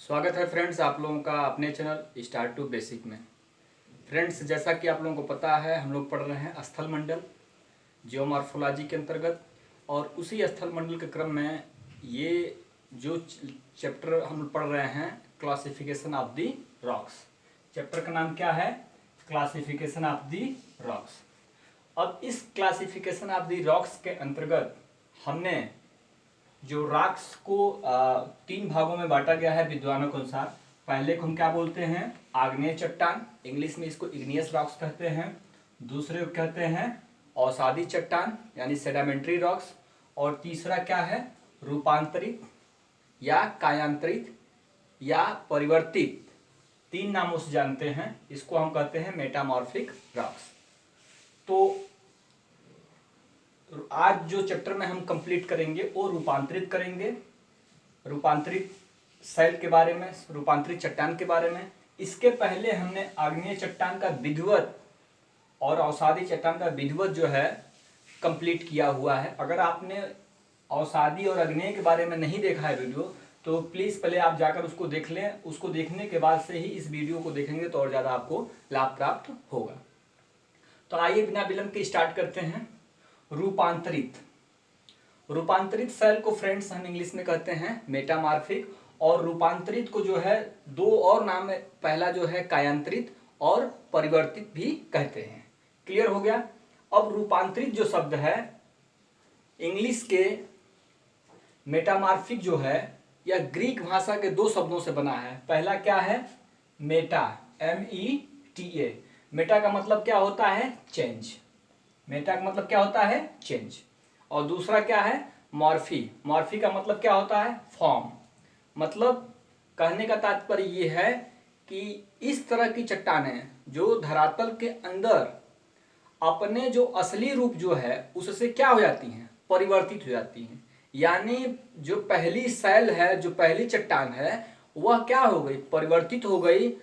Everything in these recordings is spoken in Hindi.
स्वागत है फ्रेंड्स आप लोगों का अपने चैनल स्टार्ट टू बेसिक में। फ्रेंड्स, जैसा कि आप लोगों को पता है, हम लोग पढ़ रहे हैं स्थल मंडल जियोमॉर्फोलॉजी के अंतर्गत। और उसी स्थल मंडल के क्रम में ये जो चैप्टर हम पढ़ रहे हैं, classification of the rocks. Chapter का नाम क्या है? Classification of the rocks. अब इस क्लासिफिकेशन ऑफ दी रॉक्स के अंतर्गत हमने जो रॉक्स को तीन भागों में बांटा गया है विद्वानों के अनुसार। पहले को हम क्या बोलते हैं? आग्नेय चट्टान, इंग्लिश में इसको इग्नियस रॉक्स कहते हैं। दूसरे को कहते हैं अवसादी चट्टान यानी सेडामेंट्री रॉक्स। और तीसरा क्या है? रूपांतरित या कायांतरित या परिवर्तित, तीन नामों से जानते हैं। इसको हम कहते हैं मेटामॉर्फिक रॉक्स। तो आज जो चैप्टर में हम कंप्लीट करेंगे वो रूपांतरित करेंगे, रूपांतरित शैल के बारे में, रूपांतरित चट्टान के बारे में। इसके पहले हमने आग्नेय चट्टान का विधिवत और अवसादी चट्टान का विधिवत जो है कंप्लीट किया हुआ है। अगर आपने अवसादी और आग्नेय के बारे में नहीं देखा है वीडियो, तो प्लीज़ पहले आप जाकर उसको देख लें। उसको देखने के बाद से ही इस वीडियो को देखेंगे तो और ज़्यादा आपको लाभ प्राप्त होगा। तो आइए बिना विलंब के स्टार्ट करते हैं। रूपांतरित रूपांतरित शैल को फ्रेंड्स हम इंग्लिश में कहते हैं मेटामॉर्फिक। और रूपांतरित को जो है दो और नाम है, पहला जो है कायांतरित और परिवर्तित भी कहते हैं। क्लियर हो गया? अब रूपांतरित जो शब्द है इंग्लिश के मेटामॉर्फिक जो है यह ग्रीक भाषा के दो शब्दों से बना है। पहला क्या है? Meta, META। मेटा का मतलब क्या होता है? चेंज। मेटा का मतलब क्या होता है? चेंज। और दूसरा क्या है? मॉर्फी। मॉर्फी का मतलब क्या होता है? फॉर्म। मतलब कहने का तात्पर्य ये है कि इस तरह की चट्टानें जो धरातल के अंदर अपने जो असली रूप जो है उससे क्या हो जाती हैं? परिवर्तित हो जाती हैं। यानी जो पहली शैल है, जो पहली चट्टान है, वह क्या हो गई? परिवर्तित हो गई।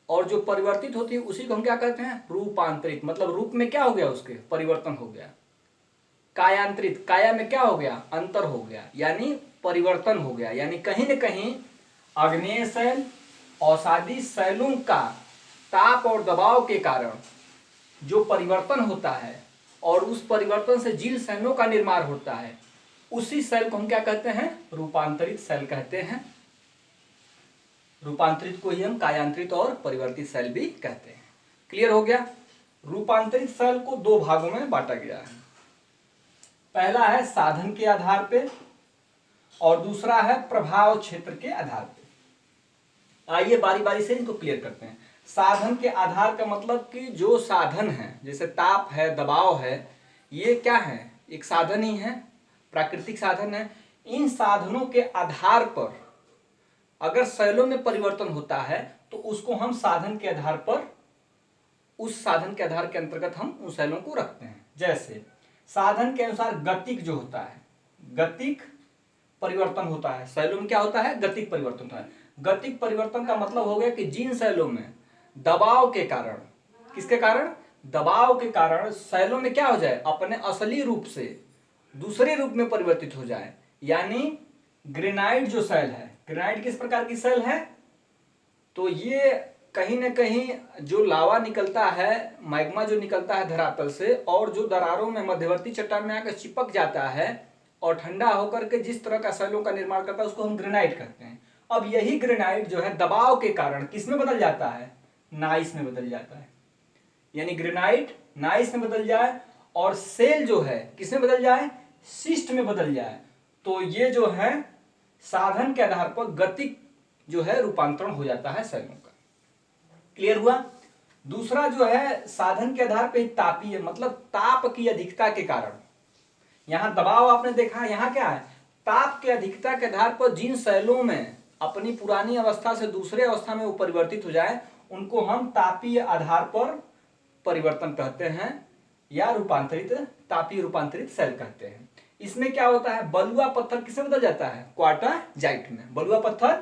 और जो परिवर्तित होती है उसी को हम क्या कहते हैं? रूपांतरित। मतलब रूप में क्या हो गया? उसके परिवर्तन हो गया। कायांतरित, काया में क्या हो गया? अंतर हो गया, यानी परिवर्तन हो गया। यानी कहीं न कहीं आग्नेय शैल, अवसादी शैलों का ताप और दबाव के कारण जो परिवर्तन होता है और उस परिवर्तन से जिन शैलों का निर्माण होता है, उसी शैल को हम क्या कहते हैं? रूपांतरित शैल कहते हैं। रूपांतरित को ही हम कायांतरित और परिवर्तित शैल भी कहते हैं। क्लियर हो गया? रूपांतरित शैल को दो भागों में बांटा गया है। पहला है साधन के आधार पे और दूसरा है प्रभाव क्षेत्र के आधार पे। आइए बारी बारी से इनको क्लियर करते हैं। साधन के आधार का मतलब कि जो साधन है, जैसे ताप है, दबाव है, ये क्या है? एक साधन ही है, प्राकृतिक साधन है। इन साधनों के आधार पर अगर शैलों में परिवर्तन होता है तो उसको हम साधन के आधार पर, उस साधन के आधार के अंतर्गत हम उन शैलों को रखते हैं। जैसे साधन के अनुसार गतिक जो होता है, गतिक परिवर्तन होता है। शैलों में क्या होता है? गतिक परिवर्तन होता है। गतिक परिवर्तन का मतलब हो गया कि जिन शैलों में दबाव के कारण, किसके कारण? दबाव के कारण शैलों में क्या हो जाए? अपने असली रूप से दूसरे रूप में परिवर्तित हो जाए। यानी ग्रेनाइट जो शैल है, ग्रेनाइट किस प्रकार की शैल है? तो ये कहीं न कहीं जो लावा निकलता है, मैग्मा जो निकलता है धरातल से, और जो दरारों में मध्यवर्ती चट्टान में आकर चिपक जाता है और ठंडा होकर के जिस तरह का शैलों का निर्माण करता है उसको हम ग्रेनाइट कहते हैं। अब यही ग्रेनाइट जो है दबाव के कारण किस में बदल जाता है? नाइस में बदल जाता है। यानी ग्रेनाइट नाइस में बदल जाए और सेल जो है किस में बदल जाए? शिस्ट में बदल जाए। तो ये जो है साधन के आधार पर गतिक जो है रूपांतरण हो जाता है शैलों का। क्लियर हुआ? दूसरा जो है साधन के आधार पर तापीय, मतलब ताप की अधिकता के कारण। यहां दबाव आपने देखा, यहां क्या है? ताप की अधिकता के आधार पर जिन शैलों में अपनी पुरानी अवस्था से दूसरे अवस्था में वो परिवर्तित हो जाए, उनको हम तापीय आधार पर परिवर्तन कहते हैं या रूपांतरित, तापीय रूपांतरित शैल कहते हैं। इसमें क्या होता है? बलुआ पत्थर किसमें बदल जाता है? क्वार्टाजाइट में। बलुआ पत्थर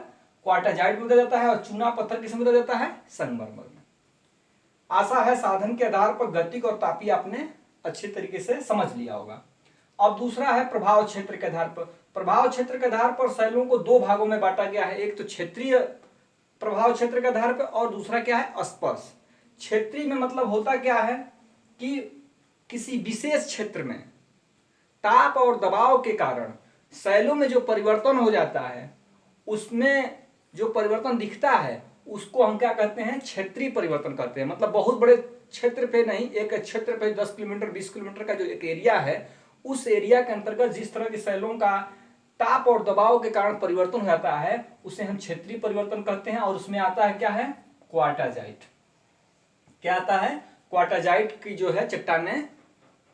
क्वार्टाजाइट में बदल जाता है और चूना पत्थर किसमें बदल जाता है? संगमरमर में। आशा है साधन के आधार पर गतिक और तापीय आपने अच्छे तरीके से समझ लिया होगा। अब दूसरा है प्रभाव क्षेत्र के आधार पर। प्रभाव क्षेत्र के आधार पर शैलों को दो भागों में बांटा गया है, एक तो क्षेत्रीय प्रभाव क्षेत्र के आधार पर और दूसरा क्या है स्पर्श। क्षेत्रीय में मतलब होता क्या है कि किसी विशेष क्षेत्र में ताप और दबाव के कारण शैलों में जो परिवर्तन हो जाता है, उसमें जो परिवर्तन दिखता है उसको हम क्या कहते हैं, क्षेत्रीय परिवर्तन कहते हैं। मतलब बहुत बड़े क्षेत्र पे नहीं, एक क्षेत्र पे 10 किलोमीटर 20 किलोमीटर का जो एक एरिया है, उस एरिया के अंतर्गत जिस तरह के शैलों का ताप और दबाव के कारण परिवर्तन हो जाता है उसे हम क्षेत्रीय परिवर्तन कहते हैं। और उसमें आता है क्या है, क्वार्टाजाइट। क्या आता है, क्वार्टाजाइट की जो है चट्टानें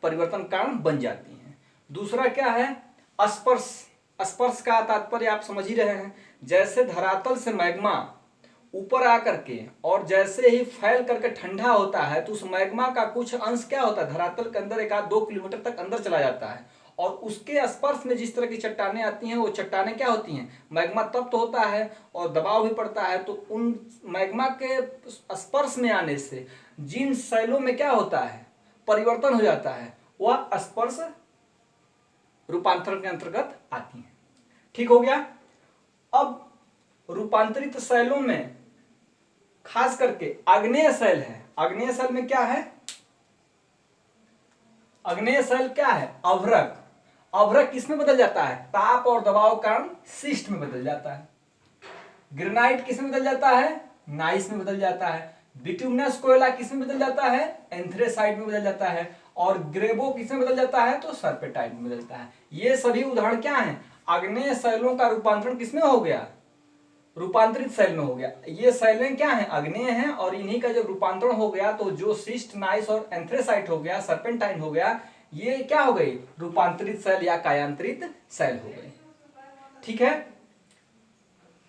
परिवर्तन कारण बन जाती हैं। दूसरा क्या है, स्पर्श। स्पर्श का तात्पर्य आप समझ ही रहे हैं, जैसे धरातल से मैग्मा ऊपर आकर के और जैसे ही फैल करके ठंडा होता है तो उस मैग्मा का कुछ अंश क्या होता है, धरातल के अंदर 1-2 किलोमीटर तक अंदर चला जाता है। और उसके स्पर्श में जिस तरह की चट्टानें आती हैं, वो चट्टानें क्या होती हैं, मैग्मा तप्त होता है और दबाव भी पड़ता है, तो उन मैग्मा के स्पर्श में आने से जिन शैलों में क्या होता है, परिवर्तन हो जाता है, वह स्पर्श रूपांतरण के अंतर्गत आती है। ठीक हो गया। अब रूपांतरित शैलों में खास करके आग्नेय शैल है। आग्नेय शैल में क्या है, आग्नेय शैल क्या है, अभ्रक। अभ्रक किसमें बदल जाता है, ताप और दबाव कारण शिस्ट में बदल जाता है। ग्रेनाइट किसमें बदल जाता है, नाइस में बदल जाता है। बिट्यूमिनस कोयला किसमें बदल जाता है, एंथ्रेसाइट में बदल जाता है। और ग्रेबो किसमें बदल जाता है, तो सर्पेटाइट में बदलता है। ये सभी उदाहरण क्या हैं, आग्नेय शैलों का रूपांतरण किसमें हो गया, रूपांतरित शैल में हो गया। ये शैलें क्या हैं, आग्नेय हैं, और इन्हीं का जब रूपांतरण हो गया तो जो शिस्ट, नाइस और एंथ्रेसाइट हो गया, सर्पेंटाइन हो गया, ये क्या हो गई, रूपांतरित शैल या कायांतरित शैल हो गई। ठीक है।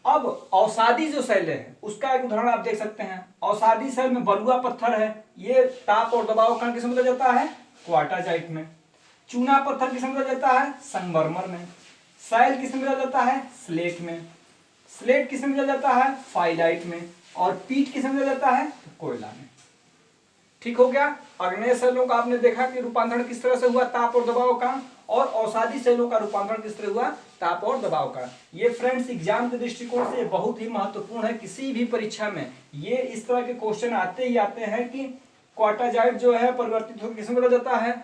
अब अवसादी जो शैलें हैं उसका एक उदाहरण आप देख सकते हैं। अवसादी शैल में बलुआ पत्थर है, ये ताप और दबाव कारण किसमें बदल जाता है, क्वार्टाजाइट में। चूना पत्थर किसमें बदल जाता है, संगमरमर में। शैल किसमें बदल जाता है, स्लेट में। स्लेट किसमें बदल जाता है, फाइलाइट में। और पीट किसमें बदल जाता है, तो कोयला में। ठीक हो गया। आग्नेय शैलों का आपने देखा कि रूपांतरण किस तरह से हुआ, ताप और दबाव का, और अवसादी शैलों का रूपांतरण किस तरह हुआ, ताप और दबाव का। ये फ्रेंड्स एग्जाम के दृष्टिकोण से बहुत ही महत्वपूर्ण है। किसी भी परीक्षा में ये इस तरह के क्वेश्चन आते ही आते हैं कि क्वार्टाजाइट जो है परिवर्तित होकर किसमें बदल जाता है,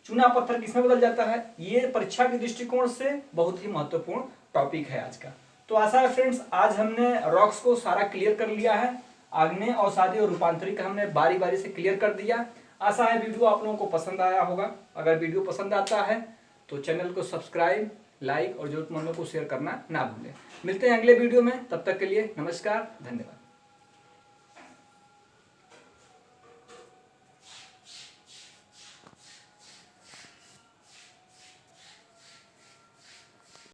चूना पत्थर किसमें बदल जाता है। ये परीक्षा के दृष्टिकोण से बहुत ही महत्वपूर्ण टॉपिक है आज का। तो आशा है फ्रेंड्स आज हमने रॉक्स को सारा क्लियर कर लिया है। आग्नेय, अवसादी और रूपांतरित हमने बारी बारी से क्लियर कर दिया। आशा है वीडियो आप लोगों को पसंद आया होगा। अगर वीडियो पसंद आता है तो चैनल को सब्सक्राइब, लाइक और जरूरतमंदों को शेयर करना ना भूलें। मिलते हैं अगले वीडियो में, तब तक के लिए नमस्कार, धन्यवाद।